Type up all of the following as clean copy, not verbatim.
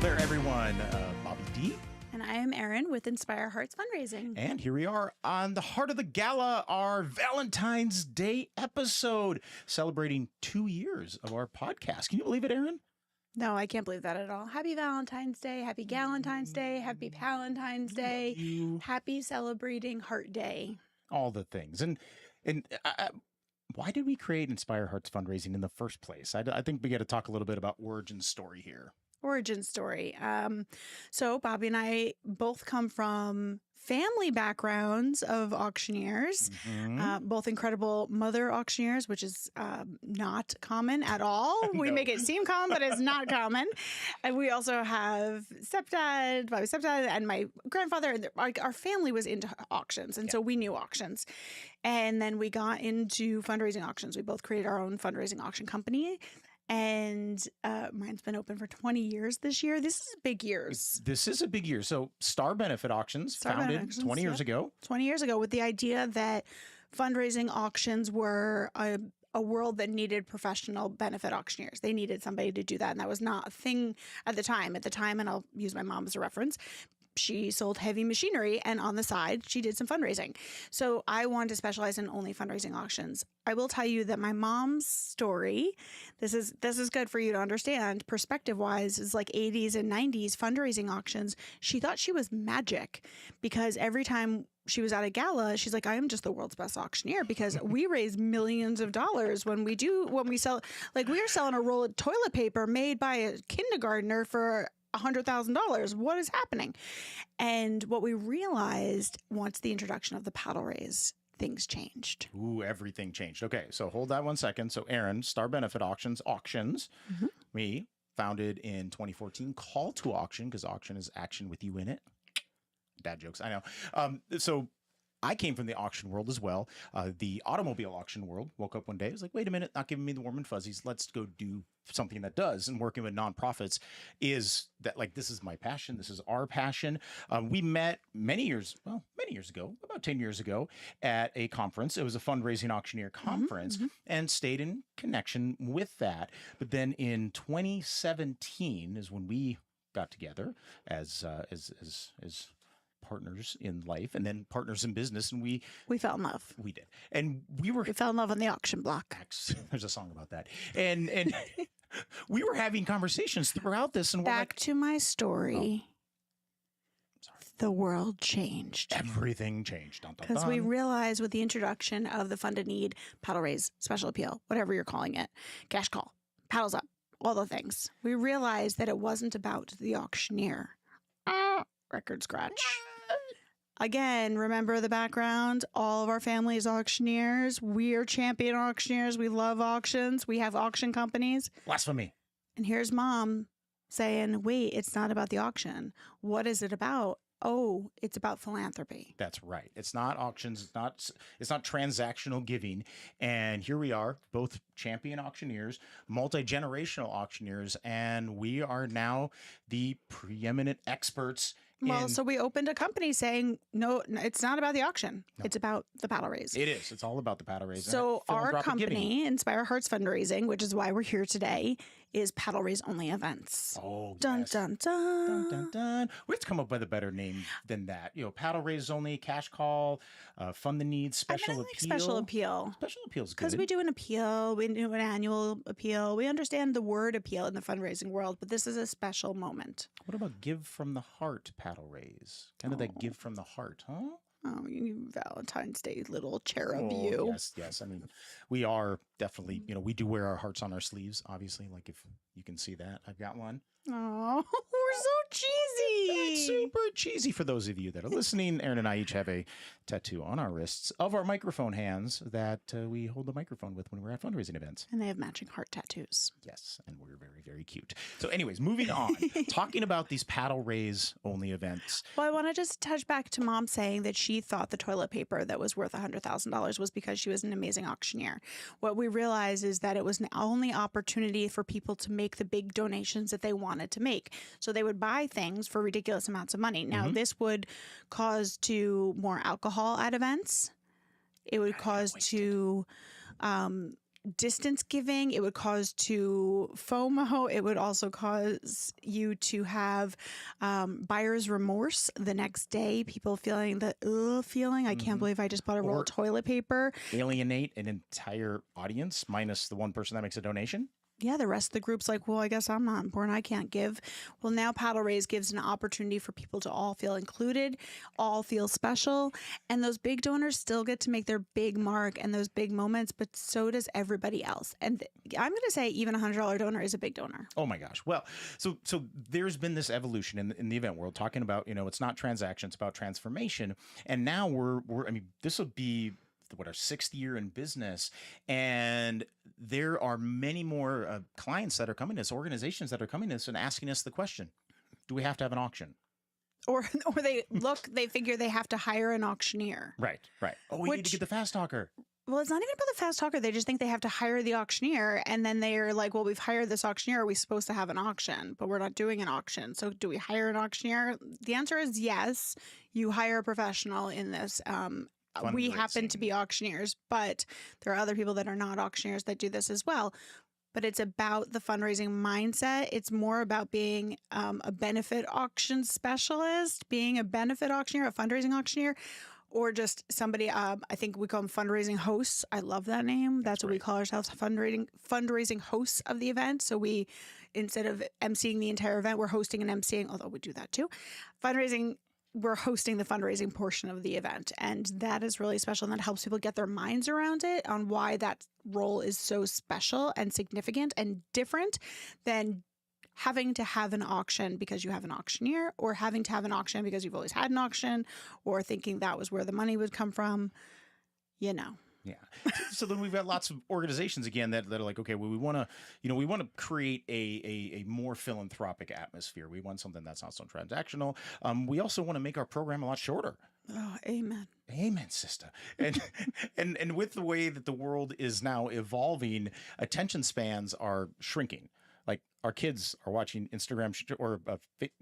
there, everyone. Bobby D. And I am Erin with Inspire Hearts Fundraising. And here we are on the heart of the gala, our Valentines Day episode, celebrating 2 years of our podcast. Can you believe it, Erin? No, I can't believe that at all. Happy Valentine's Day. Happy Galentine's Day. Happy Palentine's Day. Happy celebrating Heart Day. All the things. And why did we create Inspire Hearts Fundraising in the first place? I think we got to talk a little bit about origin story here. Origin story. So Bobby and I both come from family backgrounds of auctioneers, both incredible mother auctioneers, which is not common at all. We make it seem common, but it's not common. And we also have Bobby's stepdad, and my grandfather. And our family was into auctions, and so we knew auctions. And then we got into fundraising auctions. We both created our own fundraising auction company. And mine's been open for 20 years this year. This is big years. This is a big year. So Star Benefit Auctions, founded 20 years ago. 20 years ago with the idea that fundraising auctions were a world that needed professional benefit auctioneers. They needed somebody to do that. And that was not a thing at the time. At the time, and I'll use my mom as a reference, she sold heavy machinery, and on the side, she did some fundraising. So I wanted to specialize in only fundraising auctions. I will tell you that my mom's story, this is good for you to understand, perspective-wise, is like 80s and 90s fundraising auctions. She thought she was magic because every time she was at a gala, she's like, I am just the world's best auctioneer because we raise millions of dollars when we sell, like we are selling a roll of toilet paper made by a kindergartner for $100,000. What is happening? And what we realized once the introduction of the paddle raise, things changed. Ooh, everything changed. Okay, so hold that 1 second. So Erin, Star Benefit Auctions, we founded in 2014, call to auction, because auction is action with you in it. Dad jokes, I know. So I came from the auction world as well, the automobile auction world. Woke up one day, I was like, wait a minute, not giving me the warm and fuzzies. Let's go do something that does. And working with nonprofits is that, like, this is my passion. This is our passion. We met many years ago, about 10 years ago at a conference. It was a fundraising auctioneer conference and stayed in connection with that. But then in 2017 is when we got together as partners in life and then partners in business, and we fell in love. We did, and we fell in love on the auction block. There's a song about that, and we were having conversations throughout this, and back to my story. The world changed. Everything changed because we realized with the introduction of the Fund a Need, paddle raise, special appeal, whatever you're calling it, cash call, paddles up, all the things. We realized that it wasn't about the auctioneer. Record scratch. Again, remember the background. All of our family is auctioneers. We are champion auctioneers. We love auctions. We have auction companies. Blasphemy. And here's mom saying, wait, it's not about the auction. What is it about? Oh, it's about philanthropy. That's right. It's not auctions. It's not transactional giving. And here we are, both champion auctioneers, multi-generational auctioneers, and we are now the preeminent experts. Well, so we opened a company saying, no, it's not about the auction. No. It's about the paddle raise. It is. It's all about the paddle raise. So our company, Inspire Hearts Fundraising, which is why we're here today, is paddle raise only events. Oh, dun, yes. dun, dun. Dun, dun, dun. We have to come up with a better name than that. You know, paddle raise only, cash call, fund the needs, special appeal. Special appeal. Special appeal is good. Because we do an appeal, we do an annual appeal. We understand the word appeal in the fundraising world, but this is a special moment. What about give from the heart paddle raise? Kind of that give from the heart, huh? Oh, you Valentine's Day little cherub, you. Yes. I mean, we are definitely, we do wear our hearts on our sleeves, obviously. Like if you can see that, I've got one. Oh, we're so cheesy. That's super cheesy for those of you that are listening. Erin and I each have a tattoo on our wrists of our microphone hands that we hold the microphone with when we're at fundraising events. And they have matching heart tattoos. Yes, and we're very, very cute. So anyways, moving on, talking about these paddle raise only events. Well, I want to just touch back to mom saying that she thought the toilet paper that was worth $100,000 was because she was an amazing auctioneer. What we realized is that it was an only opportunity for people to make the big donations that they wanted to make. So they would buy things for ridiculous amounts of money. Now, this would cause to more alcohol at events. It would cause to distance giving. It would cause to FOMO. It would also cause you to have buyer's remorse the next day. People feeling the feeling. I can't believe I just bought a roll of toilet paper. Alienate an entire audience minus the one person that makes a donation. Yeah, the rest of the group's like, well, I guess I'm not important. I can't give. Well, now Paddle Raise gives an opportunity for people to all feel included, all feel special. And those big donors still get to make their big mark and those big moments, but so does everybody else. And I'm going to say even a $100 donor is a big donor. Oh my gosh. Well, so there's been this evolution in the event world talking about, it's not transaction, it's about transformation. And now I mean, this will be our 6th year in business, and there are many more clients that are coming to us, organizations that are coming to us and asking us the question, do we have to have an auction? Or they figure they have to hire an auctioneer. Right. Oh, we need to get the fast talker. Well, it's not even about the fast talker. They just think they have to hire the auctioneer. And then they're like, well, we've hired this auctioneer. Are we supposed to have an auction? But we're not doing an auction. So do we hire an auctioneer? The answer is yes. You hire a professional in this. We happen to be auctioneers, but there are other people that are not auctioneers that do this as well. But it's about the fundraising mindset. It's more about being a benefit auction specialist, being a benefit auctioneer, a fundraising auctioneer, or just somebody, I think we call them fundraising hosts. I love that name. That's what we call ourselves, fundraising hosts of the event. So we, instead of emceeing the entire event, we're hosting and emceeing, although we do that too. We're hosting the fundraising portion of the event. And that is really special. And that helps people get their minds around it on why that role is so special and significant and different than having to have an auction because you have an auctioneer, or having to have an auction because you've always had an auction, or thinking that was where the money would come from, Yeah. So then we've got lots of organizations again that are like, okay, well, we want to create a more philanthropic atmosphere. We want something that's not so transactional. We also want to make our program a lot shorter. Oh, amen. Amen, sister. And with the way that the world is now evolving, attention spans are shrinking. Like our kids are watching Instagram or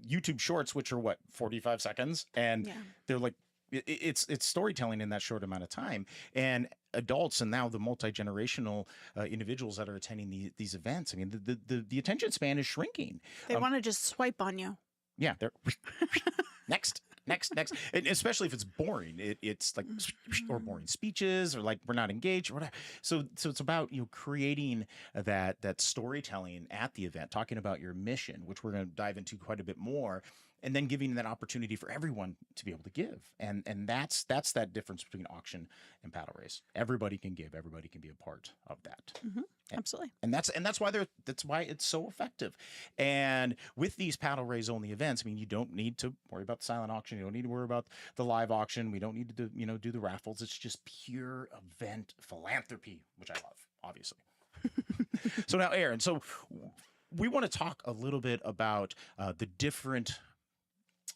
YouTube shorts, which are 45 seconds. And they're like, it's storytelling in that short amount of time. And adults and now the multi-generational individuals that are attending these events, I mean, the attention span is shrinking. They want to just swipe on you. Yeah, they're next. And especially if it's boring, it's like, or boring speeches, or like we're not engaged or whatever. So it's about creating that storytelling at the event, talking about your mission, which we're going to dive into quite a bit more, and then giving that opportunity for everyone to be able to give. And that's that difference between auction and paddle race. Everybody can give. Everybody can be a part of that. Mm-hmm. Absolutely. And that's why it's so effective. And with these paddle raise only events, I mean, you don't need to worry about the silent auction. You don't need to worry about the live auction. We don't need to do the raffles. It's just pure event philanthropy, which I love, obviously. So now, Aaron, we want to talk a little bit about the different,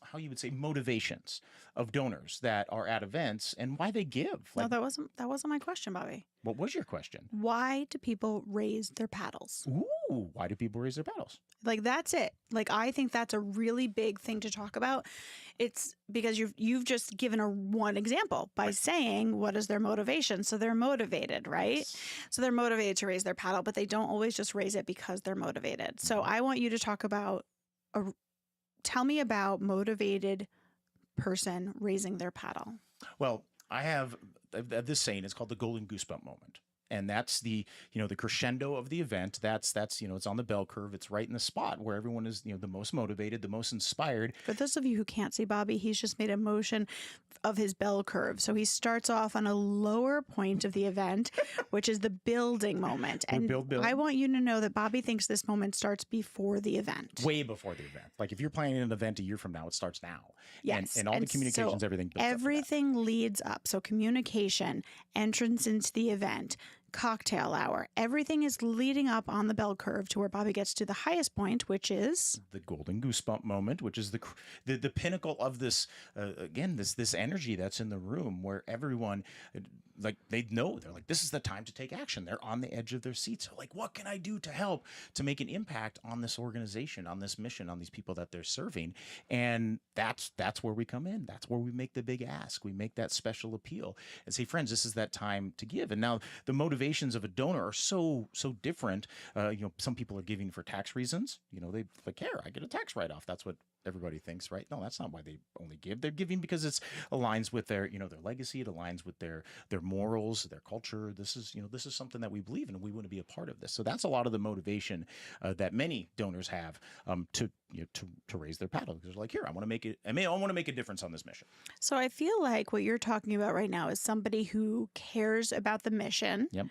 how you would say, motivations of donors that are at events and why they give. No, that wasn't my question, Bobby. What was your question? Why do people raise their paddles? Ooh, why do people raise their paddles? Like, that's it. Like, I think that's a really big thing to talk about. It's because you've just given one example by saying what is their motivation. So they're motivated, right? Yes. So they're motivated to raise their paddle, but they don't always just raise it because they're motivated. So I want you to talk about tell me about motivated person raising their paddle. Well, I have this saying. It's called the golden goosebump moment. And that's the crescendo of the event. That's it's on the bell curve. It's right in the spot where everyone is, the most motivated, the most inspired. For those of you who can't see Bobby, he's just made a motion of his bell curve. So he starts off on a lower point of the event, which is the building moment. And I want you to know that Bobby thinks this moment starts before the event. Way before the event. Like if you're planning an event a year from now, it starts now. Yes. And all the communications, everything. Everything leads up. So communication, entrance into the event, cocktail hour, everything is leading up on the bell curve to where Bobby gets to the highest point, which is the golden goosebump moment, which is the pinnacle of this, again, this energy that's in the room where everyone, like they know, they're like, this is the time to take action. They're on the edge of their seats. They're like, what can I do to help to make an impact on this organization, on this mission, on these people that they're serving? And that's where we come in. That's where we make the big ask. We make that special appeal and say, friends, this is that time to give. And now the motivations of a donor are so different. Some people are giving for tax reasons. They like, here, I get a tax write-off. That's what everybody thinks, right? No, that's not why they only give. They're giving because it aligns with their, their legacy. It aligns with their morals, their culture. This is something that we believe in, and we want to be a part of this. So that's a lot of the motivation that many donors have to raise their paddle, because they're like, here, I want to make it. I want to make a difference on this mission. So I feel like what you're talking about right now is somebody who cares about the mission. Yep.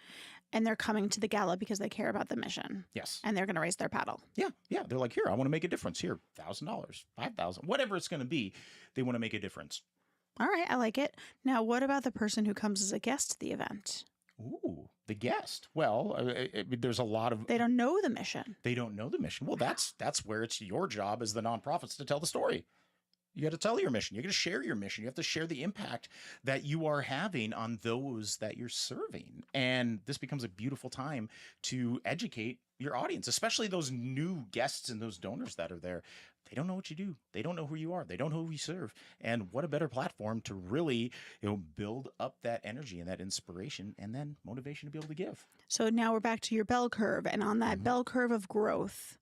And they're coming to the gala because they care about the mission. Yes. And they're going to raise their paddle. Yeah. They're like, here, I want to make a difference. Here, $1,000, $5,000, whatever it's going to be. They want to make a difference. All right, I like it. Now, what about the person who comes as a guest to the event? Ooh, the guest. Well, there's a lot of... They don't know the mission. They don't know the mission. Well, that's where it's your job as the nonprofits to tell the story. You got to tell your mission. You got to share your mission. You have to share the impact that you are having on those that you're serving. And this becomes a beautiful time to educate your audience, especially those new guests and those donors that are there. They don't know what you do. They don't know who you are. They don't know who you serve. And what a better platform to really, build up that energy and that inspiration and then motivation to be able to give. So now we're back to your bell curve. And on that bell curve of growth,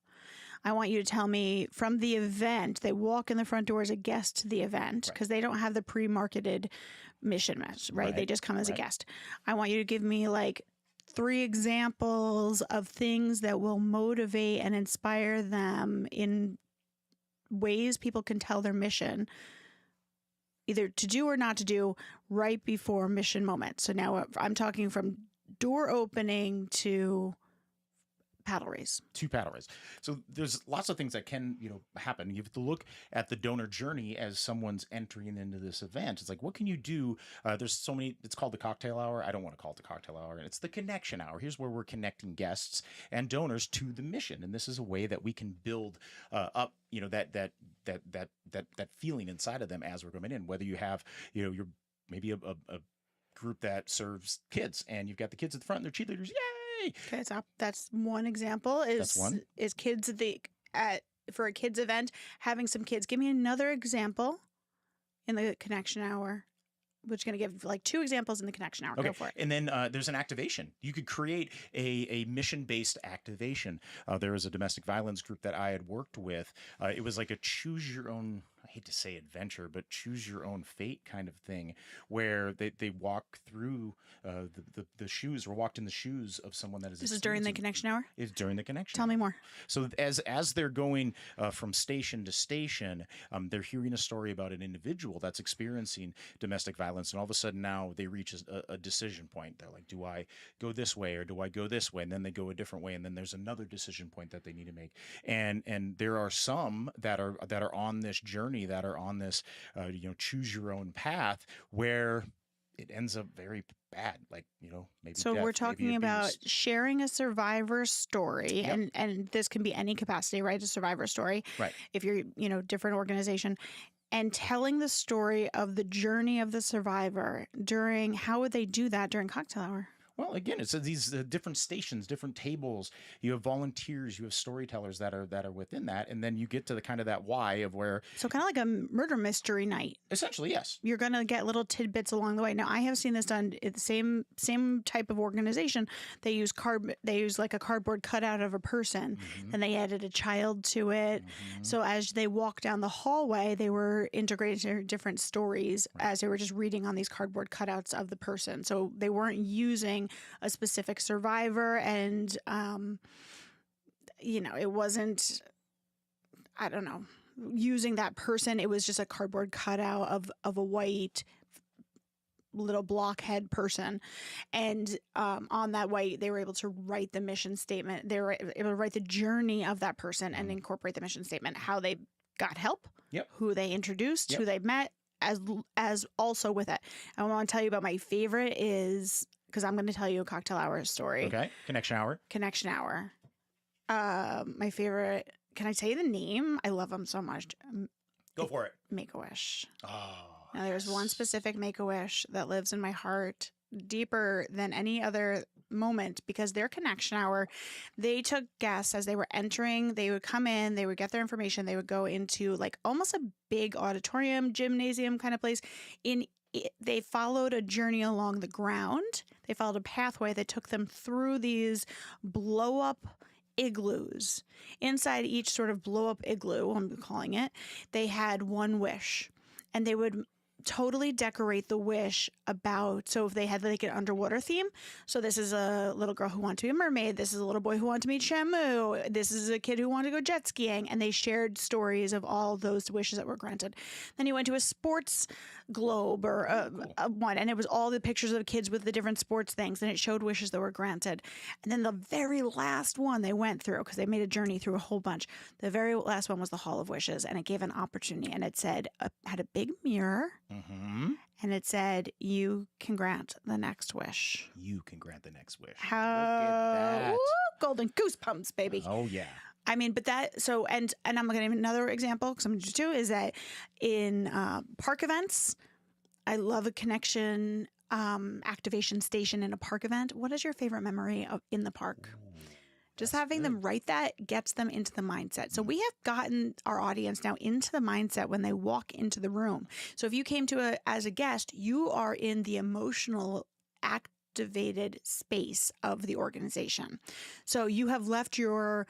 I want you to tell me from the event, they walk in the front door as a guest to the event because they don't have the pre-marketed mission match, right? They just come as a guest. I want you to give me like 3 examples of things that will motivate and inspire them in ways people can tell their mission either to do or not to do right before mission moment. So now I'm talking from door opening to paddle raise. To paddle raise. So there's lots of things that can, happen. You have to look at the donor journey as someone's entering into this event. It's like, what can you do? There's so many, it's called the cocktail hour. I don't want to call it the cocktail hour. It's the connection hour. Here's where we're connecting guests and donors to the mission. And this is a way that we can build up, that feeling inside of them as we're coming in, whether you have, you're maybe a group that serves kids and you've got the kids at the front and they're cheerleaders. Yay! Okay, so that's one example. Is kids for a kids event having some kids. Give me another example in the connection hour. We're just going to give like 2 examples in the connection hour. Okay. Go for it. And then there's an activation. You could create a mission-based activation. There was a domestic violence group that I had worked with. It was like a choose your own, I hate to say adventure, but choose your own fate kind of thing, where they walk through the shoes or walked in the shoes of someone that is. This is during the connection hour? It's during the connection hour. Tell me more. So as they're going from station to station, they're hearing a story about an individual that's experiencing domestic violence. And all of a sudden now they reach a decision point. They're like, do I go this way or do I go this way? And then they go a different way. And then there's another decision point that they need to make. And there are some that are on this journey, that are on this, choose your own path, where it ends up very bad, like, maybe. So death, we're talking about sharing a survivor story, and this can be any capacity, right? A survivor story. Right. If you're, different organization. And telling the story of the journey of the survivor how would they do that during cocktail hour? Well, again, it's these different stations, different tables. You have volunteers, you have storytellers that are within that, and then you get to the kind of that why of where. So kind of like a murder mystery night. Essentially, yes. You're going to get little tidbits along the way. Now, I have seen this done at the same type of organization. They use like a cardboard cutout of a person, and they added a child to it. So as they walk down the hallway, they were integrating different stories as they were just reading on these cardboard cutouts of the person. So they weren't using a specific survivor, and it wasn't, I don't know, using that person. It was just a cardboard cutout of a white little blockhead person, and on that white they were able to write the mission statement. They were able to write the journey of that person and incorporate the mission statement, how they got help, who they introduced, who they met, as also with it. I want to tell you about my favorite is, because I'm going to tell you a cocktail hour story. Okay. Connection hour. My favorite. Can I tell you the name? I love them so much. Go for it. Make-A-Wish. Oh. Now, there's one specific Make-A-Wish that lives in my heart deeper than any other moment because their connection hour, they took guests as they were entering. They would come in, they would get their information, they would go into like almost a big auditorium, gymnasium kind of place. They followed a journey along the ground. They followed a pathway that took them through these blow up igloos. Inside each sort of blow up igloo, I'm calling it, they had one wish, and they would totally decorate the wish about, so if they had like an underwater theme, so this is a little girl who wanted to be a mermaid, this is a little boy who wanted to meet Shamu, this is a kid who wanted to go jet skiing, and they shared stories of all those wishes that were granted. Then he went to a sports globe or a one, and it was all the pictures of kids with the different sports things, and it showed wishes that were granted. And then the very last one they went through, because they made a journey through a whole bunch, the very last one was the Hall of Wishes, and it gave an opportunity, and it said, had a big mirror, and it said, you can grant the next wish. You can grant the next wish. How? Look at that. Woo, golden goosebumps, baby. Oh, yeah. I mean, but that, so, and I'm going to give another example, because I'm going to do two, is that in park events, I love a connection activation station in a park event. What is your favorite memory in the park? Just having them write that gets them into the mindset. So we have gotten our audience now into the mindset when they walk into the room. So if you came to as a guest, you are in the emotional activated space of the organization. So you have left your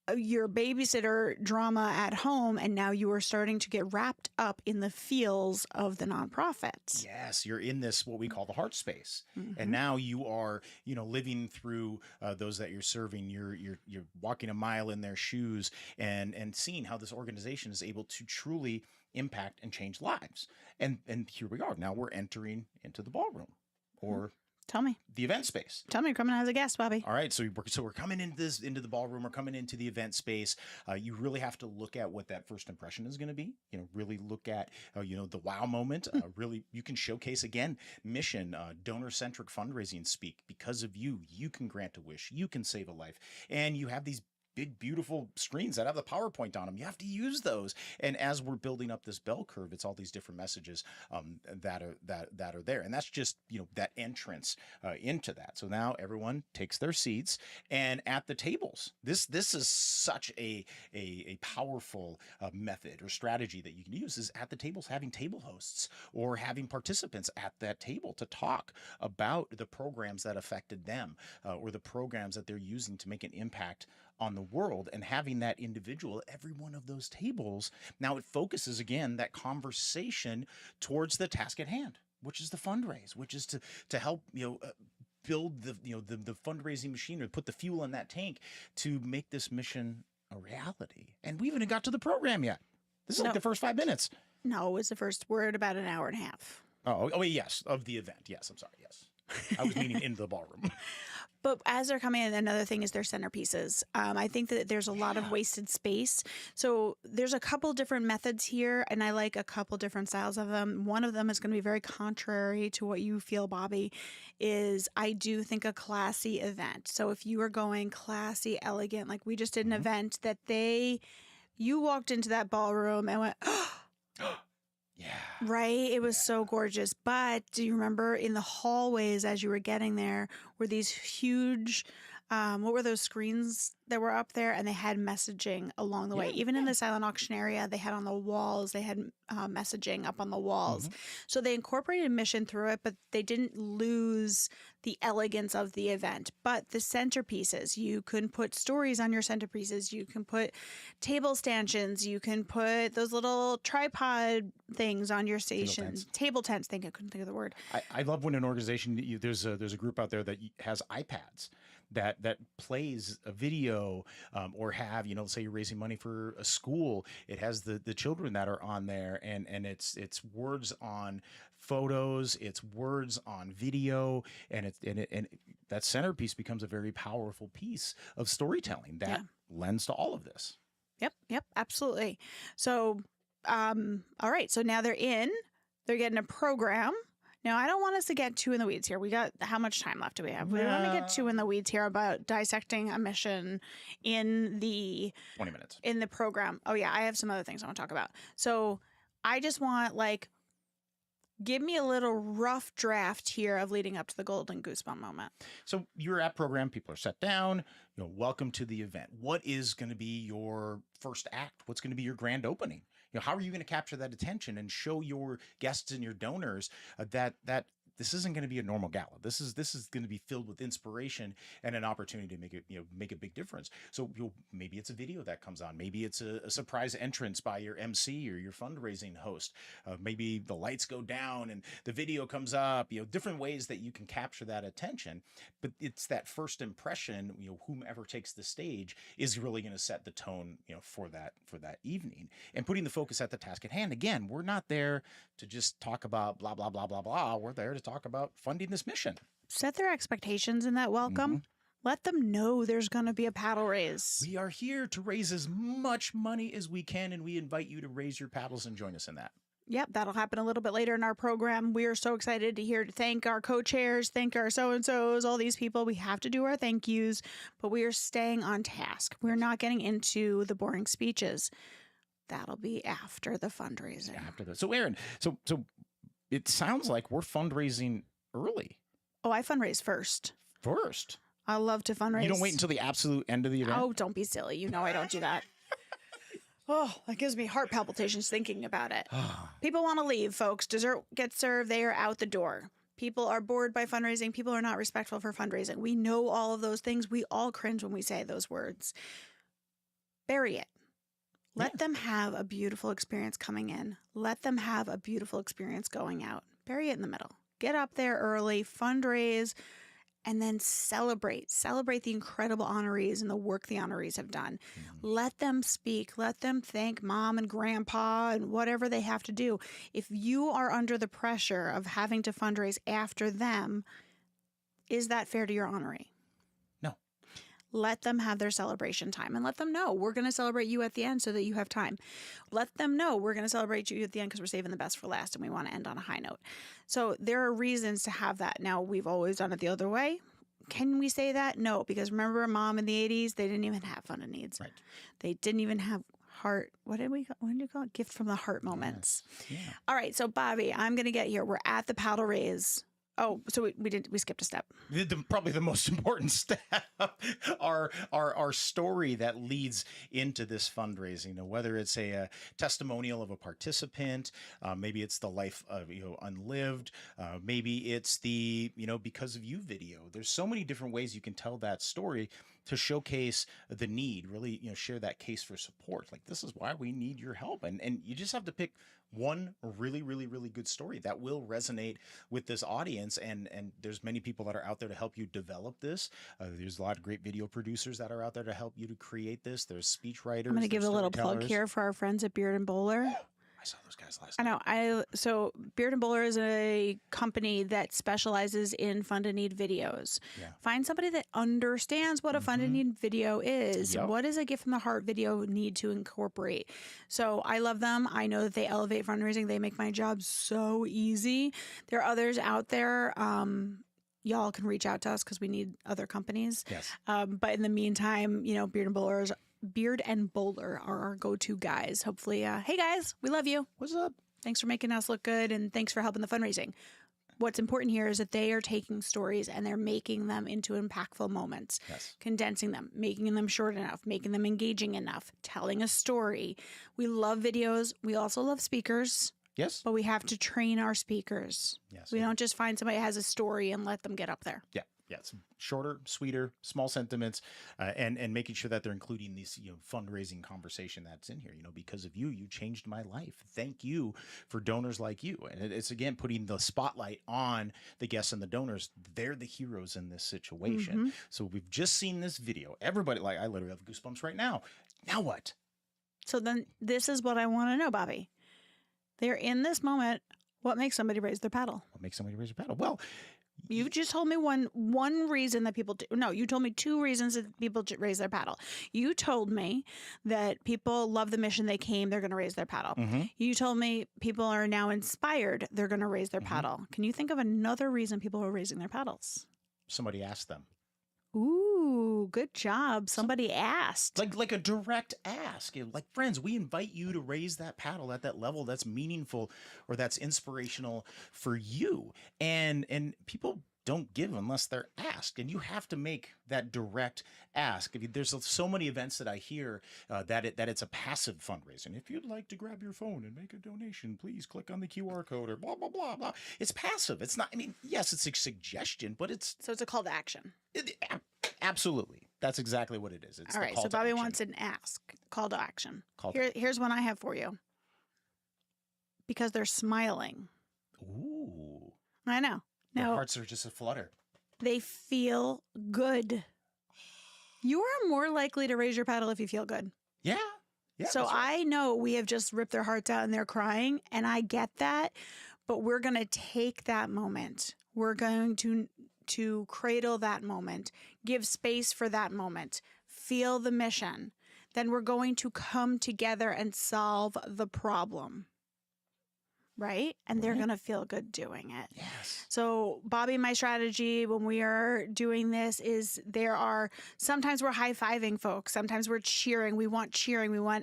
babysitter drama at home, and now you are starting to get wrapped up in the feels of the nonprofit. Yes, you're in this, what we call the heart space. And now you are, living through those that you're serving. You're walking a mile in their shoes and seeing how this organization is able to truly impact and change lives. And here we are. Now we're entering into the ballroom, or Tell me. the event space. Tell me, you're coming as a guest, Bobby. All right, so we're coming into the ballroom. We're coming into the event space. You really have to look at what that first impression is going to be. Really look at the wow moment. Really, you can showcase again mission, donor-centric fundraising speak. Because of you, you can grant a wish. You can save a life, and you have these big, beautiful screens that have the PowerPoint on them. You have to use those. And as we're building up this bell curve, it's all these different messages that are there. And that's just, that entrance into that. So now everyone takes their seats, and at the tables, this is such a powerful method or strategy that you can use, is at the tables, having table hosts or having participants at that table to talk about the programs that affected them or the programs that they're using to make an impact on the world, and having that individual at every one of those tables. Now it focuses again that conversation towards the task at hand, which is the fundraise, which is to help build the fundraising machine, or put the fuel in that tank to make this mission a reality. And we haven't got to the program yet. This is like the first 5 minutes. No, it's the first word, about an hour and a half. Oh, yes, of the event. Yes, I'm sorry. Yes, I was meaning in the ballroom. But as they're coming in, another thing is their centerpieces. I think that there's a lot of wasted space. So there's a couple different methods here, and I like a couple different styles of them. One of them is going to be very contrary to what you feel, Bobby, is I do think a classy event. So if you are going classy, elegant, like we just did an event that you walked into that ballroom and went, Yeah. right? It was so gorgeous. But do you remember in the hallways as you were getting there were these huge, what were those screens that were up there? And they had messaging along the way. Even in the silent auction area, they had on the walls, they had messaging up on the walls. So they incorporated mission through it, but they didn't lose the elegance of the event. But the centerpieces, you can put stories on your centerpieces. You can put table stanchions. You can put those little tripod things on your stations. Table tents. I couldn't think of the word. I love when an organization, there's a group out there that has iPads that plays a video, or have, say you're raising money for a school. It has the children that are on there, and it's words on photos, it's words on video, and that centerpiece becomes a very powerful piece of storytelling that lends to all of this. Yep, absolutely. So, all right. So now they're getting a program. Now, I don't want us to get too in the weeds here. How much time left do we have? We don't want to get too in the weeds here about dissecting a mission in the 20 minutes in the program. Oh yeah, I have some other things I want to talk about. So I just want Give me a little rough draft here of leading up to the Golden Goosebump moment. So you're at program, people are set down, welcome to the event. What is going to be your first act? What's going to be your grand opening? How are you going to capture that attention and show your guests and your donors that this isn't going to be a normal gala. This is going to be filled with inspiration and an opportunity to make a big difference. So maybe it's a video that comes on. Maybe it's a surprise entrance by your MC or your fundraising host. Maybe the lights go down and the video comes up. Different ways that you can capture that attention. But it's that first impression. Whomever takes the stage is really going to set the tone. For that evening, and putting the focus at the task at hand. Again, we're not there to just talk about blah blah blah blah blah. We're there to talk about funding this mission. Set their expectations in that welcome. Let them know there's going to be a paddle raise. We are here to raise as much money as we can, and we invite you to raise your paddles and join us in that. Yep, that'll happen a little bit later in our program. We are so excited to thank our co-chairs, thank our so-and-sos, all these people. We have to do our thank yous, but we are staying on task. We're not getting into the boring speeches. That'll be after the fundraising. After that. So Aaron, so it sounds like we're fundraising early. Oh, I fundraise first. First? I love to fundraise. You don't wait until the absolute end of the event? Oh, don't be silly. I don't do that. Oh, that gives me heart palpitations thinking about it. People want to leave, folks. Dessert gets served. They are out the door. People are bored by fundraising. People are not respectful for fundraising. We know all of those things. We all cringe when we say those words. Bury it. Let them have a beautiful experience coming in. Let them have a beautiful experience going out. Bury it in the middle. Get up there early, fundraise, and then celebrate. Celebrate the incredible honorees and the work the honorees have done. Let them speak. Let them thank mom and grandpa and whatever they have to do. If you are under the pressure of having to fundraise after them, is that fair to your honoree? No. Let them have their celebration time and let them know we're going to celebrate you at the end so that you have time. Let them know we're going to celebrate you at the end because we're saving the best for last and we want to end on a high note. So there are reasons to have that. Now, we've always done it the other way. Can we say that? No, because remember mom in the 80s, they didn't even have fun and needs. Right. They didn't even have heart. What did we call it? Gift from the heart moments. Yes. Yeah. All right. So Bobby, I'm going to get here. We're at the paddle raise. Oh, so we skipped a step. Probably the most important step, our story that leads into this fundraising. Whether it's a testimonial of a participant, maybe it's the life of unlived, maybe it's the because of you video. There's so many different ways you can tell that story to showcase the need. Really, share that case for support. Like, this is why we need your help, and you just have to pick one really, really, really good story that will resonate with this audience. And there's many people that are out there to help you develop this. There's a lot of great video producers that are out there to help you to create this. There's speech writers. I'm going to give a little plug here for our friends at Beard and Bowler. I saw those guys last night. I know. So Beard and Bowler is a company that specializes in fund and need videos. Yeah. Find somebody that understands what a fund and need video is. Yep. What does a gift from the heart video need to incorporate? So I love them. I know that they elevate fundraising. They make my job so easy. There are others out there. Y'all can reach out to us because we need other companies. Yes. But in the meantime, Beard and Bowler are our go-to guys. Hopefully, hey guys, we love you. What's up? Thanks for making us look good and thanks for helping the fundraising. What's important here is that they are taking stories and they're making them into impactful moments, condensing them, making them short enough, making them engaging enough, telling a story. We love videos. We also love speakers. Yes. But we have to train our speakers. Yes. We don't just find somebody who has a story and let them get up there. Yeah. Yeah, it's shorter, sweeter, small sentiments, and making sure that they're including these fundraising conversation that's in here. Because of you, you changed my life. Thank you for donors like you. And it's again putting the spotlight on the guests and the donors. They're the heroes in this situation. So we've just seen this video. Everybody, I literally have goosebumps right now. Now what? So then this is what I want to know, Bobby. They're in this moment. What makes somebody raise their paddle? What makes somebody raise their paddle? Well, you just told me one reason that people do. No, you told me two reasons that people raise their paddle. You told me that people love the mission they came, they're going to raise their paddle. You told me people are now inspired, they're going to raise their paddle. Can you think of another reason people are raising their paddles? Somebody asked them. Ooh. Ooh, good job. Somebody asked. Like a direct ask. Like, friends, we invite you to raise that paddle at that level that's meaningful or that's inspirational for you. And people don't give unless they're asked, and you have to make that direct ask. I mean, there's so many events that I hear that it's a passive fundraising. If you'd like to grab your phone and make a donation, please click on the QR code or blah blah blah blah. It's passive. It's not. I mean, yes, it's a suggestion, but it's a call to action. Absolutely. That's exactly what it is. It's all right. So Bobby wants an ask, call to action. Here's one I have for you. Because they're smiling. Ooh. I know. Their hearts are just a flutter. They feel good. You are more likely to raise your paddle if you feel good. Yeah. Yeah. So right. I know we have just ripped their hearts out and they're crying, and I get that, but we're going to take that moment. We're going to cradle that moment, give space for that moment, feel the mission. Then we're going to come together and solve the problem. Right? And they're going to feel good doing it. Yes. So, Bobby, my strategy when we are doing this is sometimes we're high-fiving folks. Sometimes we're cheering. We want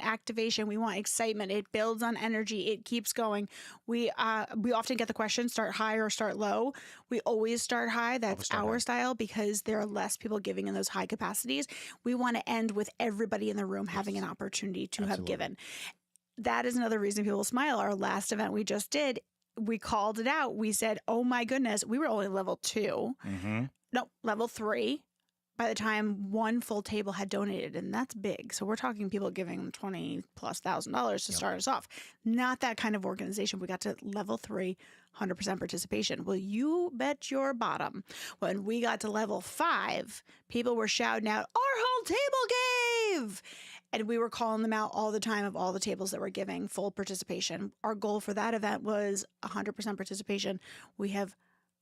activation. We want excitement. It builds on energy. It keeps going. We often get the question, start high or start low. We always start high. That's our style because there are less people giving in those high capacities. We want to end with everybody in the room having an opportunity to have given. That is another reason people smile. Our last event we just did, we called it out. We said, oh my goodness, we were only level 2. Mm-hmm. No, level 3 by the time one full table had donated. And that's big. So we're talking people giving $20,000+ to start us off. Not that kind of organization. We got to level 3, 100% participation. Well, you bet your bottom. When we got to level 5, people were shouting out, our whole table gave. And we were calling them out all the time of all the tables that were giving full participation. Our goal for that event was 100% participation. We have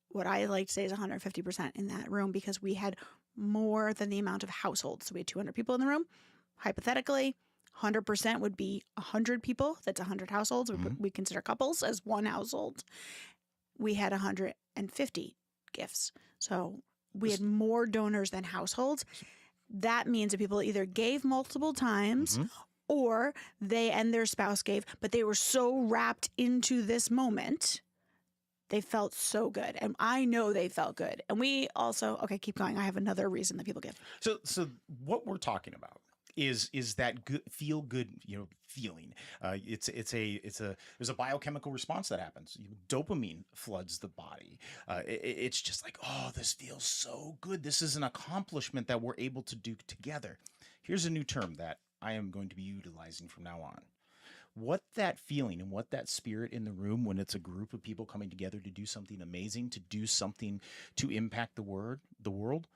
what I like to say is 150% in that room because we had more than the amount of households. So we had 200 people in the room. Hypothetically, 100% would be 100 people. That's 100 households. We consider couples as one household. We had 150 gifts. So we had more donors than households. That means that people either gave multiple times or they and their spouse gave, but they were so wrapped into this moment, they felt so good. And I know they felt good. And we also, okay, keep going. I have another reason that people give. So what we're talking about is that good, feel good, feeling. There's a biochemical response that happens. Dopamine floods the body. It's just like, oh, this feels so good. This is an accomplishment that we're able to do together. Here's a new term that I am going to be utilizing from now on. What that feeling and what that spirit in the room when it's a group of people coming together to do something amazing, to do something to impact the world,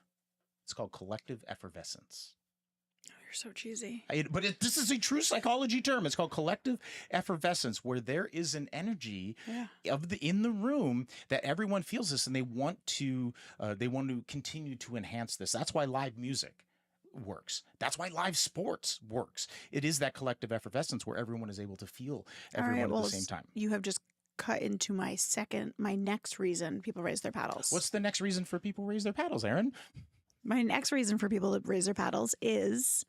it's called collective effervescence. You're so cheesy. This is a true psychology term. It's called collective effervescence, where there is an energy in the room that everyone feels this, and they want to continue to enhance this. That's why live music works. That's why live sports works. It is that collective effervescence where everyone is able to feel everyone at the same time. You have just cut into my next reason people raise their paddles. What's the next reason for people raise their paddles, Erin? My next reason for people to raise their paddles is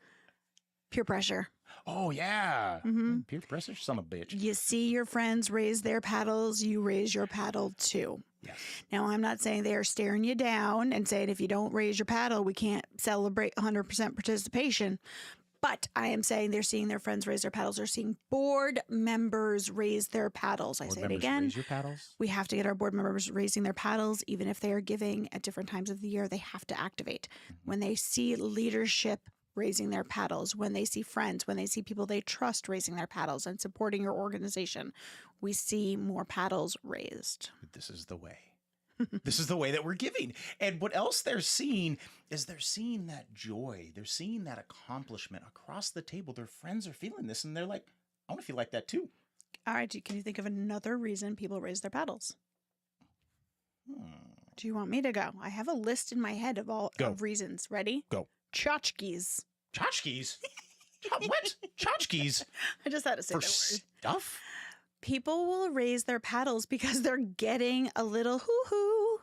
peer pressure. Oh, yeah. Peer pressure, son of a bitch. You see your friends raise their paddles, you raise your paddle too. Yes. Now, I'm not saying they are staring you down and saying if you don't raise your paddle, we can't celebrate 100% participation. But I am saying they're seeing their friends raise their paddles. They're seeing board members raise their paddles. I say it again. Raise your paddles. We have to get our board members raising their paddles. Even if they are giving at different times of the year, they have to activate. When they see leadership raising their paddles, when they see friends, when they see people they trust raising their paddles and supporting your organization, we see more paddles raised. This is the way. This is the way that we're giving. And what else they're seeing is they're seeing that joy. They're seeing that accomplishment across the table. Their friends are feeling this and they're like, I want to feel like that too. All right. Can you think of another reason people raise their paddles? Do you want me to go? I have a list in my head of reasons. Ready? Go. Tchotchkes. Tchotchkes? What? Tchotchkes? I just had to say for that word. Stuff? People will raise their paddles because they're getting a little hoo-hoo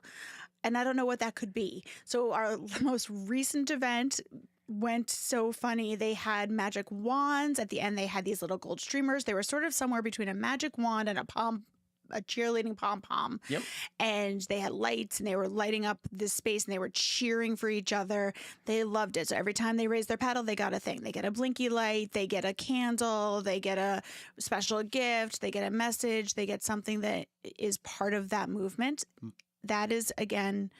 And I don't know what that could be. So our most recent event went so funny. They had magic wands. At the end, they had these little gold streamers. They were sort of somewhere between a magic wand and a cheerleading pom-pom. Yep. And they had lights and they were lighting up this space and they were cheering for each other. They loved it. So every time they raised their paddle, they got a thing. They get a blinky light, they get a candle, they get a special gift, they get a message, they get something that is part of that movement. That is, again,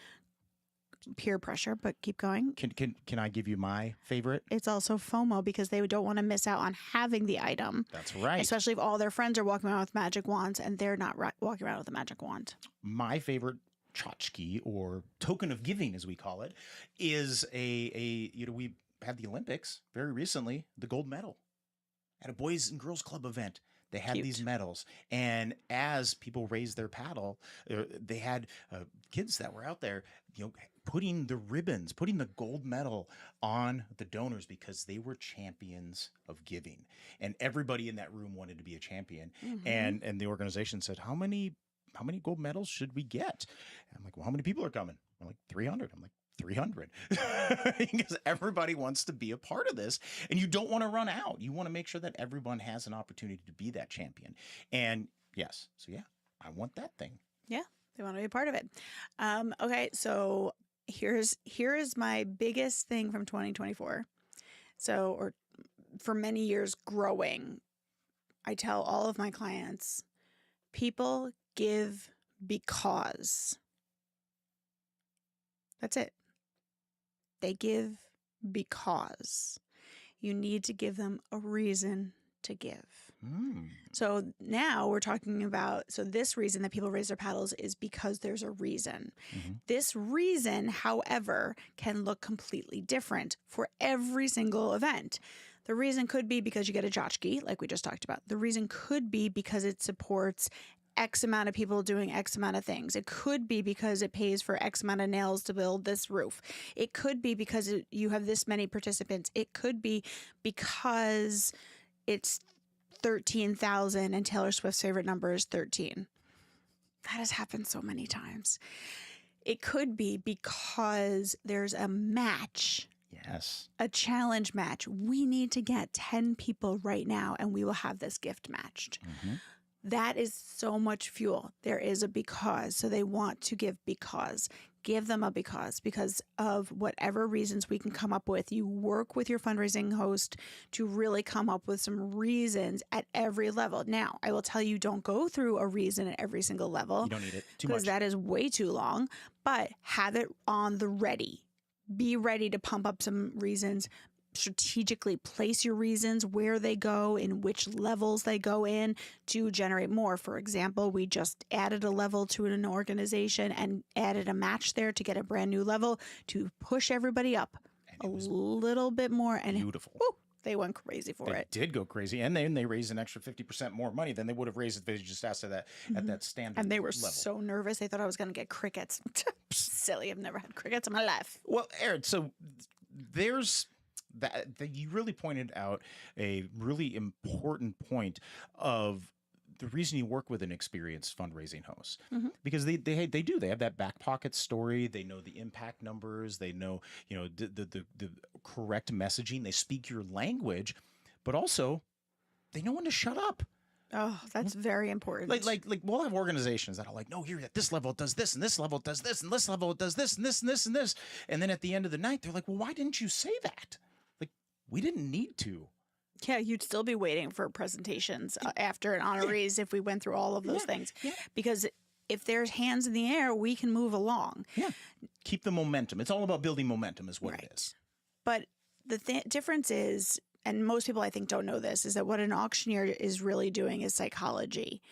peer pressure, but keep going. Can I give you my favorite? It's also FOMO because they don't want to miss out on having the item. That's right. Especially if all their friends are walking around with magic wands and they're not walking around with a magic wand. My favorite tchotchke, or token of giving as we call it, is we had the Olympics very recently, the gold medal at a Boys and Girls Club event. They had Cute. these medals, and as people raised their paddle, they had kids that were out there, putting the ribbons, putting the gold medal on the donors because they were champions of giving, and everybody in that room wanted to be a champion. Mm-hmm. And the organization said, "How many gold medals should we get?" And I'm like, "Well, how many people are coming?" I'm like, 300. I'm like, 300 because everybody wants to be a part of this, and you don't want to run out. You want to make sure that everyone has an opportunity to be that champion. And yes, so yeah, I want that thing. Yeah, they want to be a part of it. Okay, so here is my biggest thing from 2024. So, or for many years growing, I tell all of my clients, people give because. That's it. They give because. You need to give them a reason to give. So now we're talking about, this reason that people raise their paddles is because there's a reason. Mm-hmm. This reason, however, can look completely different for every single event. The reason could be because you get a tchotchke, like we just talked about. The reason could be because it supports X amount of people doing X amount of things. It could be because it pays for X amount of nails to build this roof. It could be because you have this many participants. It could be because it's 13,000 and Taylor Swift's favorite number is 13. That has happened so many times. It could be because there's a match. Yes. A challenge match. We need to get 10 people right now and we will have this gift matched. Mm-hmm. That is so much fuel. There is a because. So they want to give because. Give them a because of whatever reasons we can come up with. You work with your fundraising host to really come up with some reasons at every level. Now, I will tell you, don't go through a reason at every single level. You don't need it too much. Because that is way too long. But have it on the ready. Be ready to pump up some reasons. Strategically place your reasons, where they go, in which levels they go in to generate more. For example, we just added a level to an organization and added a match there to get a brand new level to push everybody up a little bit more. And beautiful. Woo, they went crazy for it. They did go crazy. And then they raised an extra 50% more money than they would have raised if they just asked at that standard And they were level. so nervous. They thought I was going to get crickets. Silly. I've never had crickets in my life. Well, Erin, so there's... That you really pointed out a really important point of the reason you work with an experienced fundraising host, because they have that back pocket story. They know the impact numbers. They know the correct messaging. They speak your language, but also they know when to shut up. Oh, that's very important. Like we'll have organizations that are like, no, here at this level it does this, and this level it does this, and this level it does this, and this, and this, and this, and then at the end of the night they're like, well, why didn't you say that? We didn't need to. Yeah, you'd still be waiting for presentations after an honorees if we went through all of those things. Yeah. Because if there's hands in the air, we can move along. Yeah. Keep the momentum. It's all about building momentum is what it is. But the difference is, and most people I think don't know this, is that what an auctioneer is really doing is psychology.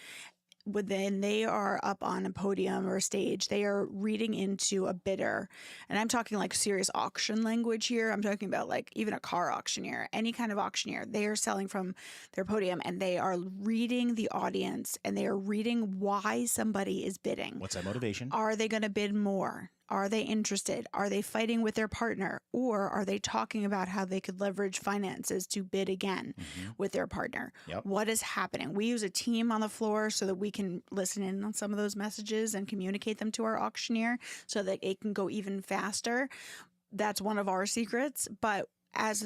When they are up on a podium or a stage, they are reading into a bidder. And I'm talking like serious auction language here. I'm talking about like even a car auctioneer, any kind of auctioneer. They are selling from their podium and they are reading the audience and they are reading why somebody is bidding. What's that motivation? Are they going to bid more? Are they interested? Are they fighting with their partner? Or are they talking about how they could leverage finances to bid again with their partner? Yep. What is happening? We use a team on the floor so that we can listen in on some of those messages and communicate them to our auctioneer so that it can go even faster. That's one of our secrets. But as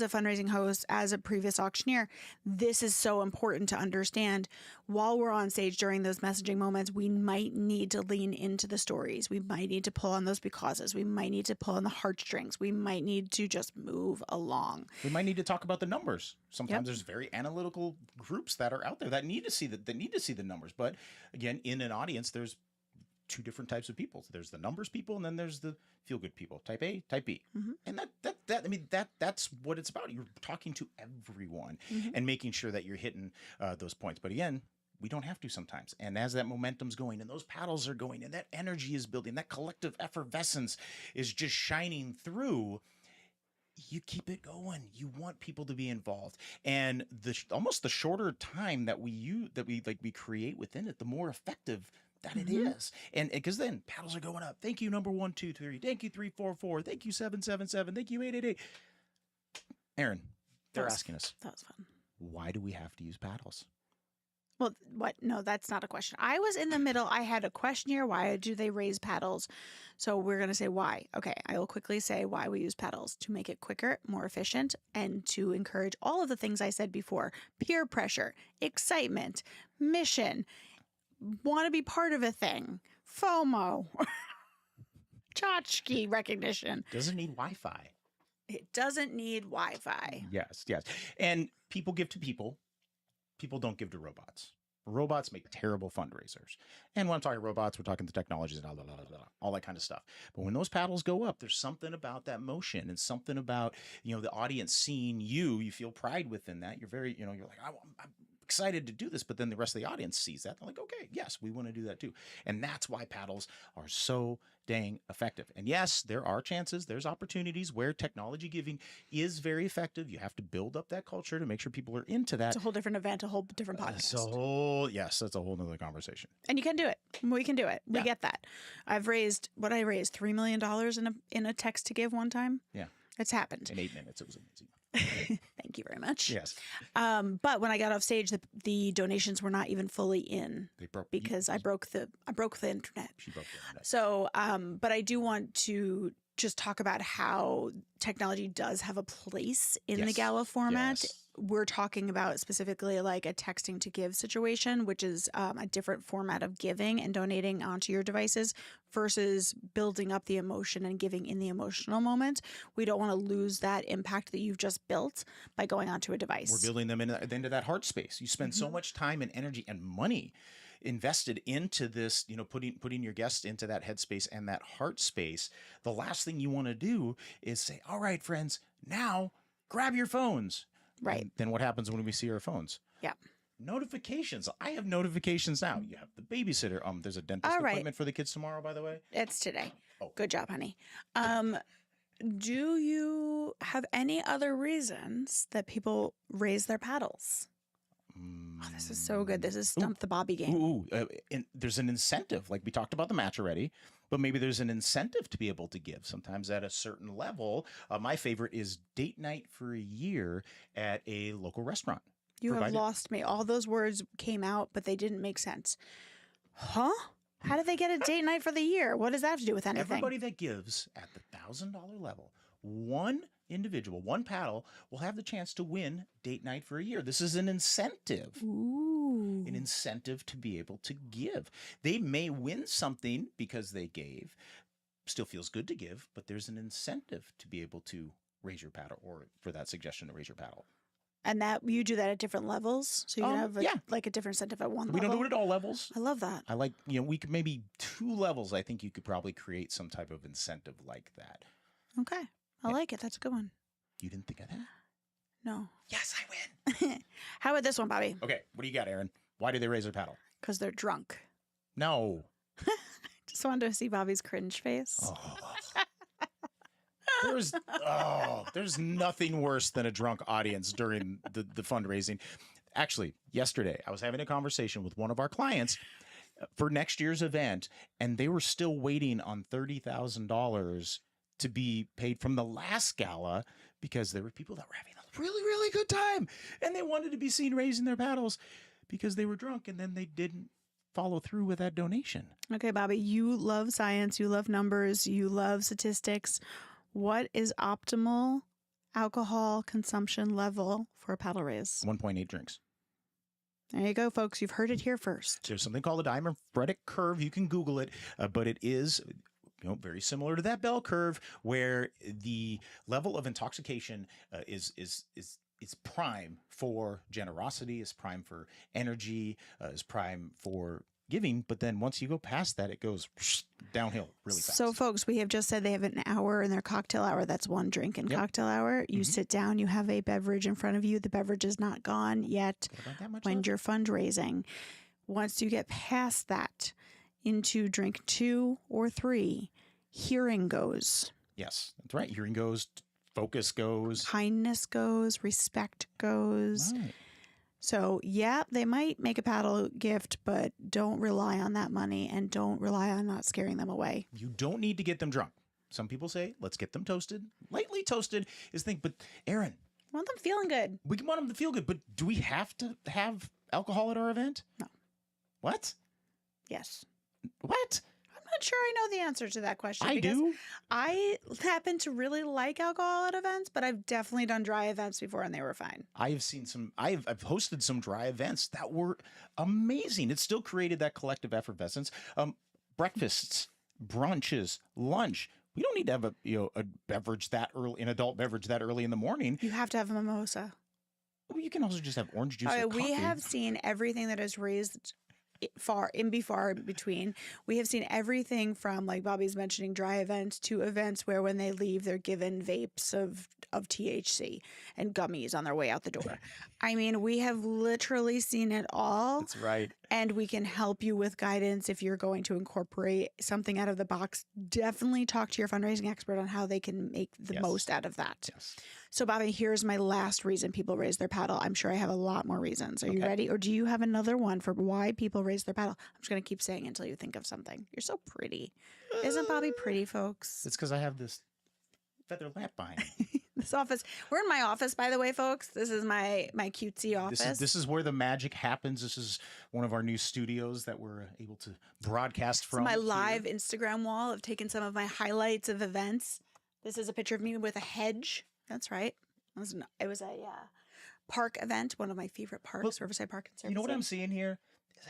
a fundraising host, as a previous auctioneer, this is so important to understand. While we're on stage during those messaging moments, we might need to lean into the stories. We might need to pull on those becauses. We might need to pull on the heartstrings. We might need to just move along. We might need to talk about the numbers. Sometimes there's very analytical groups that are out there that need to see the numbers. But again, in an audience, there's two different types of people. So there's the numbers people, and then there's the feel-good people, type A, type B. And that's what it's about. You're talking to everyone and making sure that you're hitting those points. But again, we don't have to sometimes. And as that momentum's going and those paddles are going and that energy is building, that collective effervescence is just shining through, you keep it going. You want people to be involved, and almost the shorter time that we create within it, the more effective that it is. And because then paddles are going up. Thank you, number 1, 2, 3. Thank you, 3, 4, 4. Thank you, 7, 7, 7. Thank you, 8, 8, 8. Aaron, they're asking us, that was fun. Why do we have to use paddles? Well, what? No, that's not a question. I was in the middle. I had a question here. Why do they raise paddles? So we're going to say why. Okay, I will quickly say why we use paddles: to make it quicker, more efficient, and to encourage all of the things I said before: peer pressure, excitement, mission, want to be part of a thing, FOMO, tchotchke recognition. Doesn't need Wi-Fi. It doesn't need Wi-Fi. Yes. And people give to people. People don't give to robots. Robots make terrible fundraisers. And when I'm talking robots, we're talking the technologies and all that kind of stuff. But when those paddles go up, there's something about that motion and something about, the audience seeing you feel pride within that. You're very, you're like, I'm excited to do this, but then the rest of the audience sees that. They're like, okay, yes, we want to do that too. And that's why paddles are so dang effective. And yes, there are chances, there's opportunities where technology giving is very effective. You have to build up that culture to make sure people are into that. It's a whole different event, a whole different podcast. That's a whole nother conversation. And you can do it. We can do it. We get that. I raised $3 million in a text to give one time. Yeah. It's happened. In 8 minutes. It was amazing. Thank you very much. Yes. But when I got off stage, the donations were not even fully in. They broke because I broke the internet. She broke the internet. So, but I do want to just talk about how technology does have a place in the gala format. Yes. We're talking about specifically like a texting to give situation, which is a different format of giving and donating onto your devices versus building up the emotion and giving in the emotional moment. We don't want to lose that impact that you've just built by going onto a device. We're building them into that heart space. You spend so much time and energy and money invested into this, putting your guests into that headspace and that heart space. The last thing you want to do is say, all right, friends, now grab your phones. Right. And then what happens when we see our phones? Yeah. Notifications. I have notifications now. You have the babysitter. There's a dentist appointment for the kids tomorrow, by the way. It's today. Oh. Good job, honey. Do you have any other reasons that people raise their paddles? Oh, this is so good. This is Stump the Bobby game. And there's an incentive. Like we talked about the match already, but maybe there's an incentive to be able to give. Sometimes at a certain level. My favorite is date night for a year at a local restaurant. You have lost me. All those words came out, but they didn't make sense. Huh? How did they get a date night for the year? What does that have to do with anything? Everybody that gives at the $1,000 level, one individual, one paddle, will have the chance to win date night for a year. This is an incentive. Ooh. An incentive to be able to give. They may win something because they gave. Still feels good to give, but there's an incentive to be able to raise your paddle, or for that suggestion to raise your paddle. And that you do that at different levels? So you can have like a different incentive at one level? We don't do it at all levels. I love that. I like, we could maybe 2 levels. I think you could probably create some type of incentive like that. Okay. I like it. That's a good one. You didn't think of that? No. Yes, I win. How about this one, Bobby? Okay. What do you got, Aaron? Why do they raise their paddle? Because they're drunk. No. Just wanted to see Bobby's cringe face. There's nothing worse than a drunk audience during the fundraising. Actually, yesterday I was having a conversation with one of our clients, for next year's event, and they were still waiting on $30,000 to be paid from the last gala because there were people that were having a really, really good time, and they wanted to be seen raising their paddles because they were drunk, and then they didn't follow through with that donation. Okay, Bobby, you love science, you love numbers, you love statistics. What is optimal alcohol consumption level for a paddle raise? 1.8 drinks. There you go, folks. You've heard it here first. There's something called a diametric curve. You can Google it, but it is very similar to that bell curve where the level of intoxication is prime for generosity, is prime for energy, is prime for giving. But then once you go past that, it goes downhill really fast. So, folks, we have just said they have an hour in their cocktail hour. That's one drink in cocktail hour. You sit down, you have a beverage in front of you. The beverage is not gone yet when you're fundraising. Once you get past that into drink 2 or 3, hearing goes. Yes, that's right. Hearing goes, focus goes. Kindness goes, respect goes. Right. So, yeah, they might make a paddle gift, but don't rely on that money and don't rely on not scaring them away. You don't need to get them drunk. Some people say, let's get them toasted. Lightly toasted is the thing. But, Aaron. I want them feeling good. We want them to feel good, but do we have to have alcohol at our event? No. What? Yes. What? I'm not sure I know the answer to that question. I do. I happen to really like alcohol at events, but I've definitely done dry events before and they were fine. I've hosted some dry events that were amazing. It still created that collective effervescence. Breakfasts, brunches, lunch. We don't need to have a beverage that early, an adult beverage that early in the morning. You have to have a mimosa. Well, you can also just have orange juice. Or we coffee. have seen everything that is raised far in between. We have seen everything from, like Bobby's mentioning, dry events to events where when they leave, they're given vapes of THC and gummies on their way out the door. I mean, we have literally seen it all. That's right. And we can help you with guidance if you're going to incorporate something out of the box. Definitely talk to your fundraising expert on how they can make the most out of that. Yes. So, Bobby, here's my last reason people raise their paddle. I'm sure I have a lot more reasons. Are you ready? Or do you have another one for why people raise their paddle? I'm just going to keep saying until you think of something. You're so pretty. Isn't Bobby pretty, folks? It's because I have this feather lamp behind me. This office. We're in my office, by the way, folks. This is my cutesy office. This is where the magic happens. This is one of our new studios that we're able to broadcast from. It's my live Instagram wall. I've taken some of my highlights of events. This is a picture of me with a hedge. That's right. It was a park event, one of my favorite parks, Riverside Park. You know what I'm seeing here?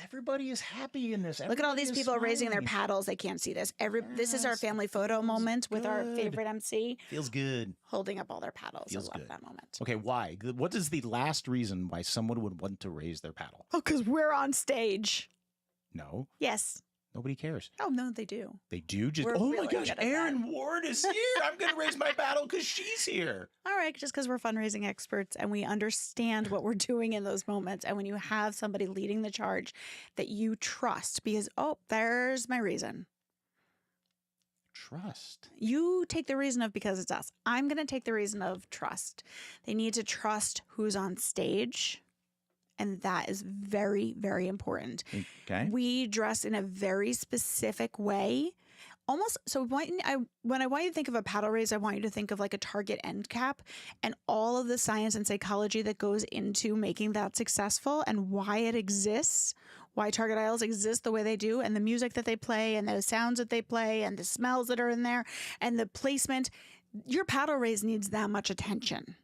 Everybody is happy in this. Look at all these people raising their paddles. They can't see this. This is our family photo moment with our favorite MC. Feels good. Holding up all their paddles. Feels I love good. that moment. Okay, why? What is the last reason why someone would want to raise their paddle? Oh, because we're on stage. No. Yes. Nobody cares. Oh, no, they do. They do? Just, We're oh really my gosh, good at Erin Ward is here. I'm going to raise my paddle because she's here. All right, just because we're fundraising experts and we understand what we're doing in those moments. And when you have somebody leading the charge that you trust, because, there's my reason. Trust. You take the reason of because it's us. I'm going to take the reason of trust. They need to trust who's on stage. And that is very, very important. Okay. We dress in a very specific way. Almost, so when I want you to think of a paddle raise, I want you to think of like a Target end cap and all of the science and psychology that goes into making that successful and why it exists, why Target aisles exist the way they do, and the music that they play and the sounds that they play and the smells that are in there and the placement. Your paddle raise needs that much attention.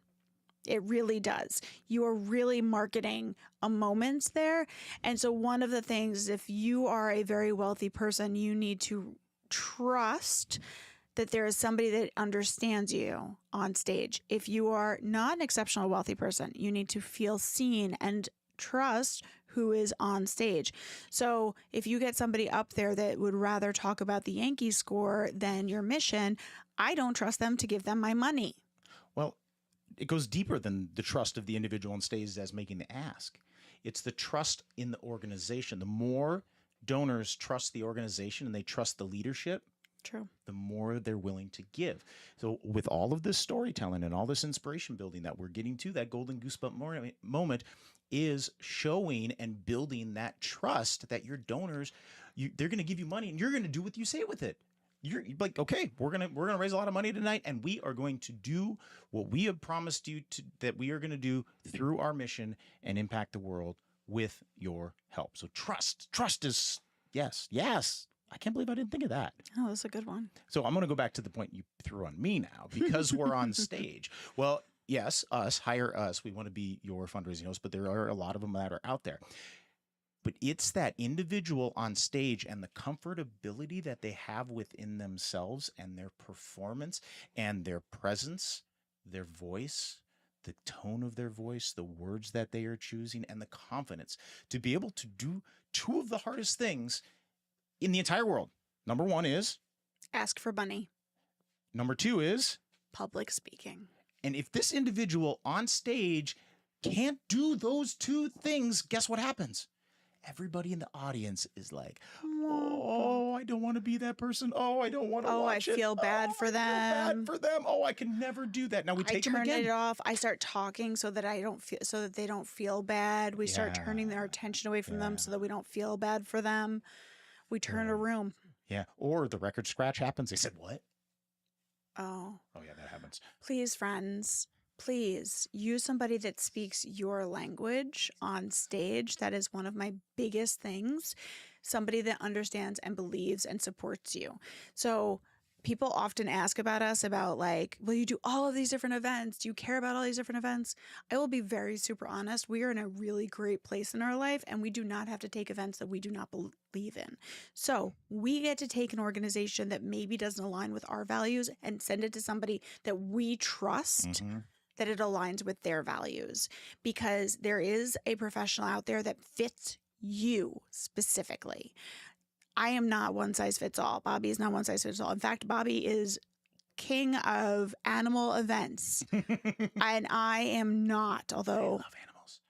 It really does. You are really marketing a moment there. And so one of the things, if you are a very wealthy person, you need to trust that there is somebody that understands you on stage. If you are not an exceptional wealthy person, you need to feel seen and trust who is on stage. So if you get somebody up there that would rather talk about the Yankees score than your mission, I don't trust them to give them my money. Well, it goes deeper than the trust of the individual on stage as making the ask. It's the trust in the organization. The more donors trust the organization and they trust the leadership, True, the more they're willing to give. So with all of this storytelling and all this inspiration building that we're getting to, that golden goosebump moment, is showing and building that trust that your donors, they're going to give you money and you're going to do what you say with it. You're like, okay, we're gonna raise a lot of money tonight, and we are going to do what we have promised you that we are going to do through our mission and impact the world with your help. So trust is yes. I can't believe I didn't think of that. Oh, that's a good one. So I'm going to go back to the point you threw on me now, because we're on stage. Well, yes, hire us. We want to be your fundraising host, but there are a lot of them that are out there. But it's that individual on stage and the comfortability that they have within themselves and their performance and their presence, their voice, the tone of their voice, the words that they are choosing, and the confidence to be able to do two of the hardest things in the entire world. Number one is ask for money. Number two is public speaking. And if this individual on stage can't do those two things, guess what happens? Everybody in the audience is like, oh, I don't want to be that person. Oh, I don't want to watch it. I feel bad for them. I feel bad for them. Oh, I can never do that. Now we take them again. I turn it off. I start talking so that they don't feel bad. We start turning their attention away from them so that we don't feel bad for them. We turn a room. Yeah. Or the record scratch happens. They said, what? Oh. Oh, yeah, that happens. Please, friends. Please use somebody that speaks your language on stage. That is one of my biggest things. Somebody that understands and believes and supports you. So people often ask about us about like, will you do all of these different events? Do you care about all these different events? I will be very super honest. We are in a really great place in our life, and we do not have to take events that we do not believe in. So we get to take an organization that maybe doesn't align with our values and send it to somebody that we trust, that it aligns with their values, because there is a professional out there that fits you specifically. I am not one size fits all. Bobby is not one size fits all. In fact, Bobby is king of animal events. And I am not, although I love animals.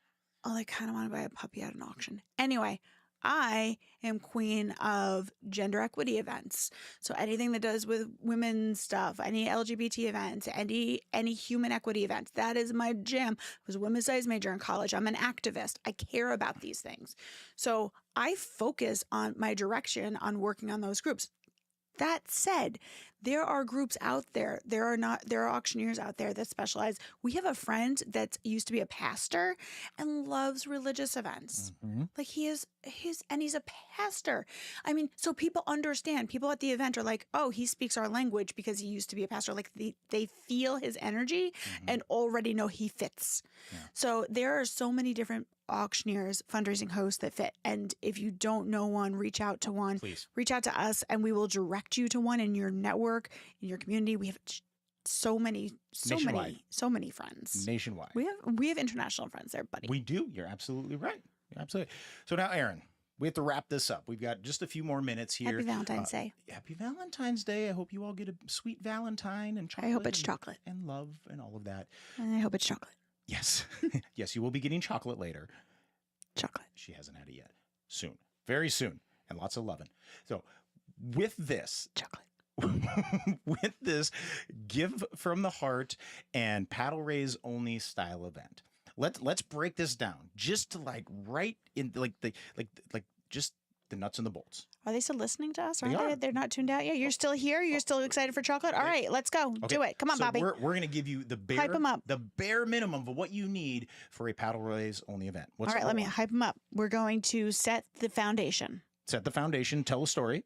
Oh, I kind of want to buy a puppy at an auction. Anyway, I am queen of gender equity events. So anything that does with women's stuff, any LGBT events, any human equity events, that is my jam. I was a women's studies major in college. I'm an activist. I care about these things. So I focus on my direction on working on those groups. That said, there are groups out there. There are auctioneers out there that specialize. We have a friend that used to be a pastor and loves religious events. Like he's a pastor. I mean, so people understand. People at the event are like, oh, he speaks our language because he used to be a pastor. Like they feel his energy and already know he fits. Yeah. So there are so many different auctioneers, fundraising hosts that fit. And if you don't know one, reach out to one. Please. Reach out to us and we will direct you to one in your network, in your community. We have so many friends. Nationwide. We have international friends there, buddy. We do. You're absolutely right. Absolutely. So now, Erin, we have to wrap this up. We've got just a few more minutes here. Happy Valentine's Day. Happy Valentine's Day. I hope you all get a sweet Valentine and chocolate. I hope it's chocolate. And love and all of that. And I hope it's chocolate. Yes. Yes, you will be getting chocolate later. Chocolate. She hasn't had it yet. Soon. Very soon. And lots of loving. So with this. Chocolate. With this give from the heart and paddle raise only style event. Let's break this down just to like right in like just the nuts and the bolts. Are they still listening to us? They are. They're not tuned out yet. You're still here. You're still excited for chocolate. All right, let's go. Okay. Do it. Come on, so Bobby. We're going to give you the Hype 'em up. bare minimum of what you need for a paddle raise only event. All right, let me hype them up. We're going to set the foundation. Set the foundation. Tell a story.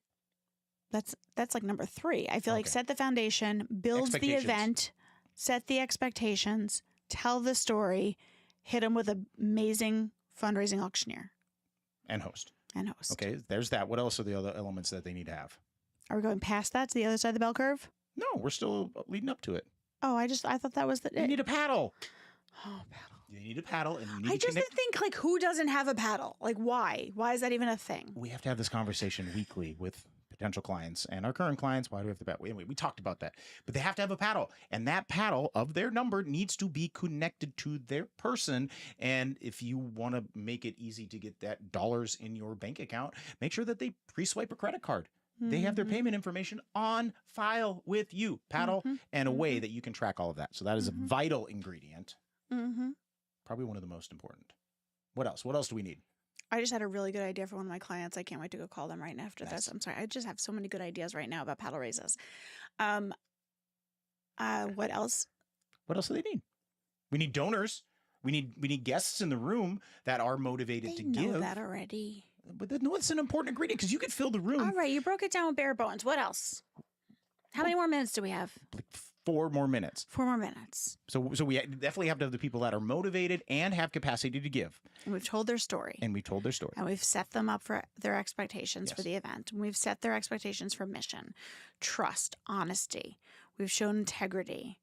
That's like number 3. I feel like set the foundation, builds the event, set the expectations, tell the story, hit them with an amazing fundraising auctioneer. And host. Okay, there's that. What else are the other elements that they need to have? Are we going past that to the other side of the bell curve? No, we're still leading up to it. Oh, I thought that was You need a paddle. Oh, paddle. You need a paddle. And you need I just think, like, who doesn't have a paddle? Like, why? Why is that even a thing? We have to have this conversation weekly with potential clients and our current clients. Why do we have to paddle? Anyway, we talked about that. But they have to have a paddle. And that paddle of their number needs to be connected to their person. And if you want to make it easy to get that dollars in your bank account, make sure that they pre-swipe a credit card. They have their payment information on file with you, paddle, and a way that you can track all of that. So that is a vital ingredient. Probably one of the most important. What else? What else do we need? I just had a really good idea for one of my clients. I can't wait to go call them right after Nice. this. I'm sorry. I just have so many good ideas right now about paddle raises. What else? What else do they need? We need donors. We need guests in the room that are motivated They to know give. that already. But no, it's an important ingredient because you could fill the room. All right, you broke it down with bare bones. What else? How many more minutes do we have? Like 4 more minutes. 4 more minutes. So we definitely have to have the people that are motivated and have capacity to give. And we've told their story. And we told their story. And we've set them up for their expectations for Yes. the event. And we've set their expectations for mission, trust, honesty. We've shown integrity.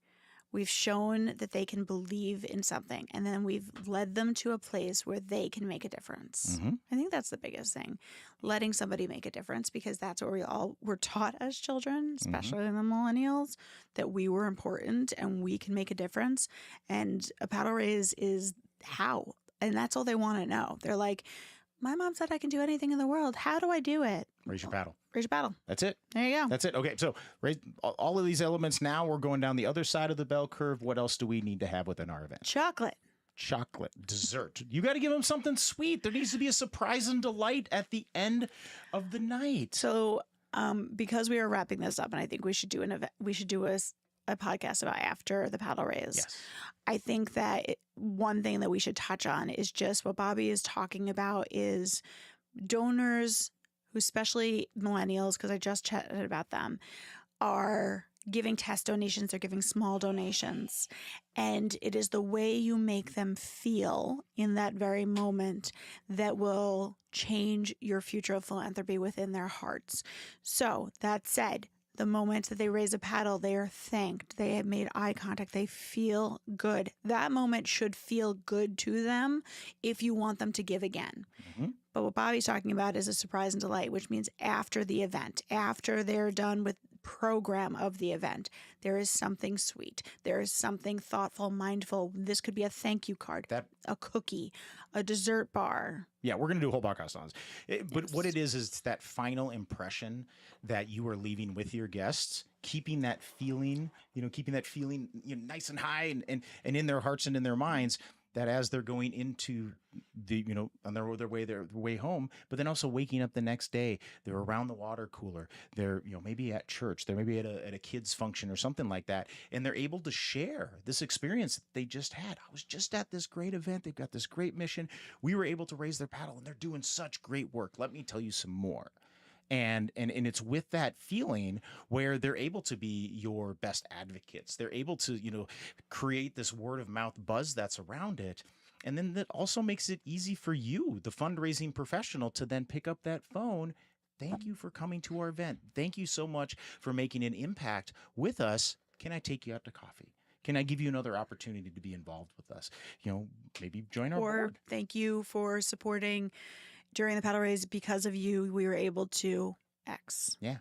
We've shown that they can believe in something. And then we've led them to a place where they can make a difference. Mhm. I think that's the biggest thing. Letting somebody make a difference, because that's what we all were taught as children, especially the millennials, that we were important and we can make a difference. And a paddle raise is how. And that's all they want to know. They're like, my mom said I can do anything in the world. How do I do it? Raise your paddle. Raise your paddle. That's it. There you go. That's it. Okay, so raise all of these elements. Now we're going down the other side of the bell curve. What else do we need to have within our event? Chocolate. Chocolate, dessert. You got to give them something sweet. There needs to be a surprise and delight at the end of the night. So, because we are wrapping this up, and I think we should do an event, we should do a podcast about after the paddle raise. Yes. I think that one thing that we should touch on is just what Bobby is talking about is donors who, especially millennials, because I just chatted about them, are giving test donations, they're giving small donations. And it is the way you make them feel in that very moment that will change your future of philanthropy within their hearts. So that said, the moment that they raise a paddle, they are thanked. They have made eye contact. They feel good. That moment should feel good to them if you want them to give again. Mhm. But what Bobby's talking about is a surprise and delight, which means after the event, after they're done with program of the event, there is something sweet. There is something thoughtful, mindful. This could be a thank you card, a cookie, a dessert bar. Yeah, we're going to do a whole podcast on this. But Yes. what it is it's that final impression that you are leaving with your guests, keeping that feeling, nice and high and in their hearts and in their minds, that as they're going into the, on their way home, but then also waking up the next day, they're around the water cooler, they're, maybe at church, they're maybe at a kid's function or something like that. And they're able to share this experience that they just had. I was just at this great event. They've got this great mission. We were able to raise their paddle and they're doing such great work. Let me tell you some more. And it's with that feeling where they're able to be your best advocates. They're able to, create this word of mouth buzz that's around it. And then that also makes it easy for you, the fundraising professional, to then pick up that phone. Thank you for coming to our event. Thank you so much for making an impact with us. Can I take you out to coffee? Can I give you another opportunity to be involved with us? Maybe join our board. Thank you for supporting during the paddle raise. Because of you, we were able to X. Yeah.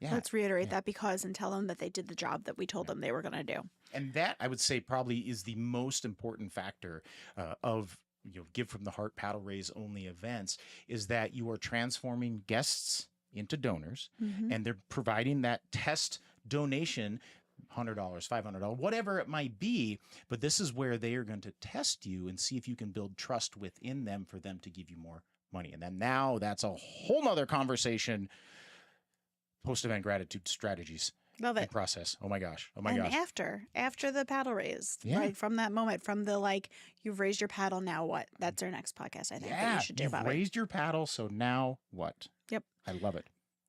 Let's reiterate that because and tell them that they did the job that we told them they were going to do. And that, I would say, probably is the most important factor of Give from the Heart paddle raise only events, is that you are transforming guests into donors, and they're providing that test donation, $100, $500, whatever it might be. But this is where they are going to test you and see if you can build trust within them for them to give you more money. And then now that's a whole nother conversation. Post-event gratitude strategies. Love it. Process. Oh my gosh. And after the paddle raise, Yeah. right? From that moment, from the you've raised your paddle, now what? That's our next podcast, I think, that you should do You've about it. raised your paddle, so now what? Yep. I love it.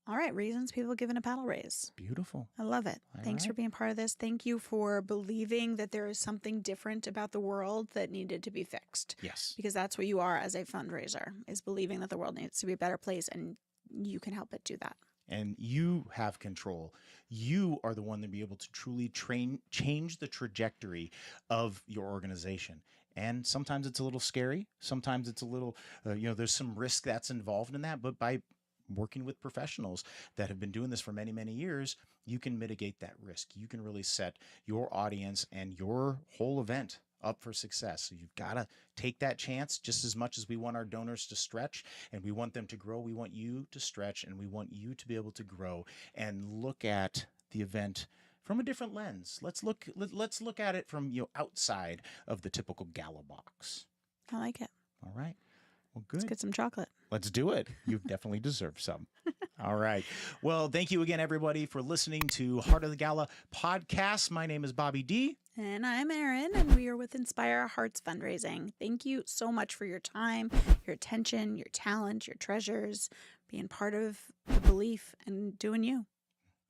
All right, reasons people give in a paddle raise. Beautiful. I love it. All Thanks for right. being part of this. Thank you for believing that there is something different about the world that needed to be fixed. Yes. Because that's what you are as a fundraiser, is believing that the world needs to be a better place, and you can help it do that. And you have control. You are the one to be able to truly change the trajectory of your organization. And sometimes it's a little scary. Sometimes it's a little, there's some risk that's involved in that. But by working with professionals that have been doing this for many, many years, you can mitigate that risk. You can really set your audience and your whole event up for success. So you've got to take that chance. Just as much as we want our donors to stretch and we want them to grow, we want you to stretch and we want you to be able to grow and look at the event from a different lens. Let's look at it from outside of the typical gala box. I like it. All right. Well, Let's good. get some chocolate. Let's do it. You definitely deserve some. All right. Well, thank you again, everybody, for listening to Heart of the Gala podcast. My name is Bobby D. And I'm Erin, and we are with Inspire Hearts Fundraising. Thank you so much for your time, your attention, your talent, your treasures, being part of the belief and doing you.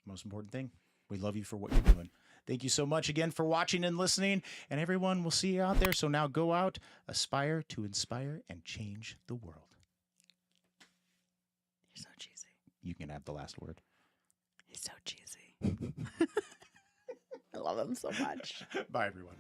Most important thing, we love you for what you're doing. Thank you so much again for watching and listening. And everyone, we'll see you out there. So now go out, aspire to inspire and change the world. You're so cheesy. You can have the last word. He's so cheesy. I love him so much. Bye, everyone.